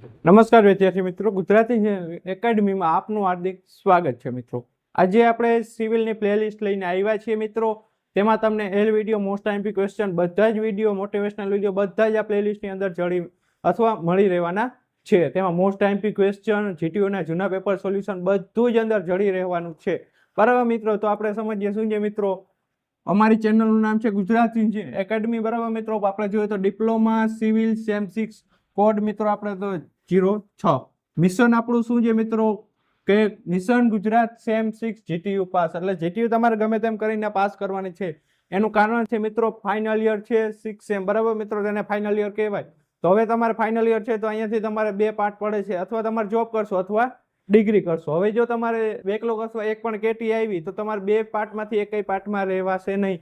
નમસ્કાર વિદ્યાર્થી મિત્રો, ગુજરાતી એકેડમીમાં આપનું હાર્દિક સ્વાગત છે મિત્રો। આજે આપણે સિવિલની પ્લેલિસ્ટ લઈને આવ્યા છીએ મિત્રો। તેમાં તમને L video, most IMP question, બધા જ વિડીયો, મોટિવેશનલ વિડીયો બધા જ આ પ્લેલિસ્ટની અંદર મળી રહેવાના છે। તેમાં મોસ્ટ આઈએમપી ક્વેશ્ચન, જીટીયુના જૂના પેપર સોલ્યુશન બધું જ અંદર જડી રહેવાનું છે, બરાબર મિત્રો। તો આપણે સમજીએ શું છે મિત્રો। અમારી ચેનલનું નામ છે ગુજરાતી એકેડમી, બરાબર મિત્રો। આપણે જોઈએ તો ડિપ્લોમા સિવિલ સેમ 6 કોડ મિત્રો આપણે તો 06। મિશન આપણું શું છે મિત્રો કે mission Gujarat sem 6 GTU pass, એટલે જીટીયુ તમારે ગમે તેમ કરીને પાસ કરવાની છે। એનું કારણ છે મિત્રો ફાઇનલ યર છે 6 સેમ, બરાબર મિત્રો, તેને ફાઇનલ યર કહેવાય। તો હવે તમારે ફાઇનલ યર છે તો અહીંયાથી તમારે 2 પાર્ટ પડે છે, અથવા તમારે જોબ કરશો અથવા ડિગ્રી કરશો। હવે જો તમારે બેકલોગ અથવા એક પણ કેટી આવી તો તમારે 2 પાર્ટમાંથી એકય પાર્ટમાં રહેવાશે નહીં।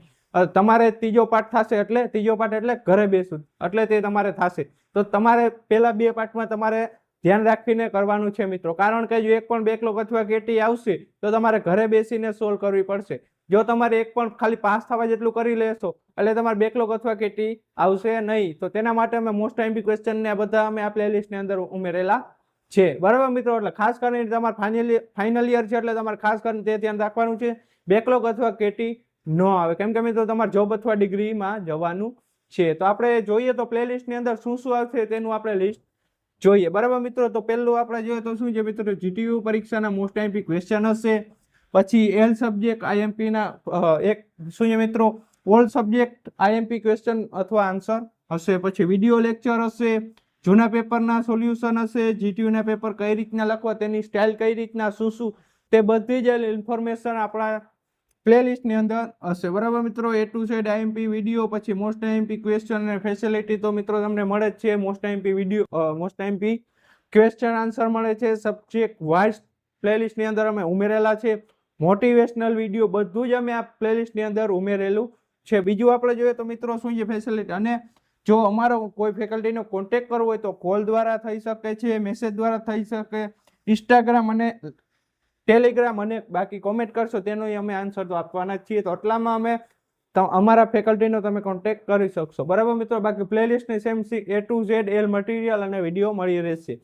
તમારે ત્રીજો પાર્ટ થશે, એટલે ત્રીજો પાર્ટ એટલે ઘરે બેસું, એટલે તે તમારે થશે। તો તમારે પહેલા 2 પાર્ટમાં તમારે ધ્યાન રાખીને કરવાનું છે મિત્રો, કારણ કે જો એક પણ બેકલોગ અથવા કેટી આવશે તો તમારે ઘરે બેસીને સોલ્વ કરવી પડશે। જો તમારે એક પણ ખાલી પાસ થવા જેટલું કરી લેશો એટલે તમારે બેકલોગ અથવા કેટી આવશે નહીં। તો તેના માટે અમે મોસ્ટ આઈએમપી ક્વેશ્ચન ને બધા અમે આ પ્લેલિસ્ટની અંદર ઉમેરેલા છે, બરાબર મિત્રો। એટલે ખાસ કરીને તમારે ફાઇનલ યર છે એટલે તમારે ખાસ કરીને તે ધ્યાન રાખવાનું છે, બેકલોગ અથવા કેટી ન આવે, કેમ કે મિત્રો તમારે જોબ અથવા ડિગ્રીમાં જવાનું છે। તો આપણે જોઈએ તો પ્લેલિસ્ટની અંદર શું શું આવશે તેનું આપણે લિસ્ટ જોઈએ, બરાબર મિત્રો। તો પહેલું આપણે જોઈએ તો શું છે મિત્રો, જીટીયુ પરીક્ષાના મોસ્ટ આઈએમપી ક્વેશ્ચન હશે, પછી એલ સબ્જેક્ટ આઈએમપી ના એક શું છે મિત્રો ઓલ સબ્જેક્ટ આઈએમપી ક્વેશ્ચન અથવા આન્સર હશે, પછી વિડીયો લેક્ચર હશે, જૂના પેપરના સોલ્યુશન હશે, જીટીયુના પેપર કઈ રીતના લખવા, તેની સ્ટાઇલ કઈ રીતના, શું તે બધી જ ઇન્ફોર્મેશન આપણા પ્લેલિસ્ટની અંદર હશે, બરાબર મિત્રો। એ ટુ ઝેડ આઈએમપી વિડીયો, પછી મોસ્ટ આઈએમપી ક્વેશ્ચન અને ફેસિલિટી તો મિત્રો તમને મળે જ છે। Most IMP video, most IMP question answer મળે છે, સબ્જેક્ટ વાઇઝ પ્લેલિસ્ટની અંદર અમે ઉમેરેલા છે, મોટિવેશનલ વિડીયો બધું જ અમે આ પ્લેલિસ્ટની અંદર ઉમેરેલું છે। બીજું આપણે જોઈએ તો મિત્રો શું છે ફેસિલિટી, અને જો અમારો કોઈ ફેકલ્ટીનો કોન્ટેક્ટ કરવો હોય તો કોલ દ્વારા થઈ શકે છે, મેસેજ દ્વારા થઈ શકે, ઇન્સ્ટાગ્રામ અને ટેલિગ્રામ, અને બાકી કોમેન્ટ કરશો તેનો અમે આન્સર તો આપવાના જ છીએ। તો એટલામાં અમે અમારા ફેકલ્ટીનો તમે કોન્ટેક્ટ કરી શકશો, બરાબર મિત્રો। બાકી પ્લેલિસ્ટની same A to Z all material અને વિડીયો મળી રહેશે।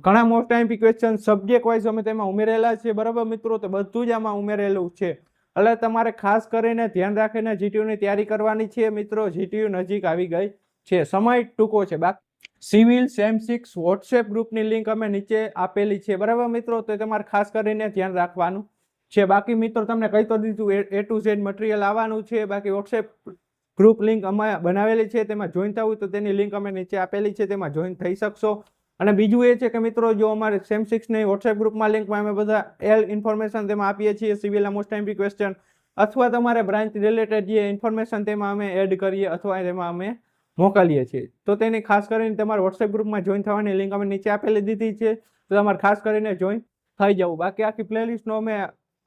ઘણા most IMP question subject wise અમે તેમાં ઉમેરેલા છે, બરાબર મિત્રો। તો બધું જ આમાં ઉમેરેલું છે, એટલે તમારે ખાસ કરીને ધ્યાન રાખીને જીટીયુની તૈયારી કરવાની છે મિત્રો। જીટીયુ નજીક આવી ગઈ છે, સમય ટૂંકો છે। બાકી સિવિલ સેમ 6 વોટ્સએપ ગ્રુપની લિંક અમે નીચે આપેલી છે, બરાબર મિત્રો। તો તમારે ખાસ કરીને ધ્યાન રાખવાનું છે। બાકી મિત્રો તમને કહી તો દીધું એ ટુ ઝેડ મટીરિયલ આવવાનું છે। બાકી વોટ્સએપ ગ્રુપ લિંક અમે બનાવેલી છે, તેમાં જોઈન થવું તો તેની લિંક અમે નીચે આપેલી છે, તેમાં જોઈન થઈ શકશો। અને બીજું એ છે કે મિત્રો જો અમારે સેમ 6 ની વોટ્સએપ ગ્રુપમાં લિંકમાં અમે બધા એલ ઇન્ફોર્મેશન તેમાં આપીએ છીએ, સિવિલના મોસ્ટ આઈએમપી ક્વેશ્ચન અથવા તમારે બ્રાન્ચ રિલેટેડ જે ઇન્ફોર્મેશન તેમાં અમે એડ કરીએ અથવા તેમાં અમે મોકલીએ છીએ। તો તેની ખાસ કરીને તમારે વોટ્સએપ ગ્રુપમાં જોઈન થવાની લિંક અમે નીચે આપેલી દીધી છે, તો તમારે ખાસ કરીને જોઈન થઈ જવું। બાકી આખી પ્લેલિસ્ટનો અમે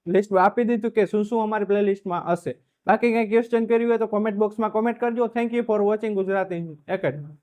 લિસ્ટ આપી દીધું કે શું શું અમારી પ્લેલિસ્ટમાં હશે। બાકી કંઈ ક્વેશ્ચન કર્યું હોય તો કોમેન્ટ બોક્સમાં કોમેન્ટ કરજો। Thank you for watching Gujarati academy.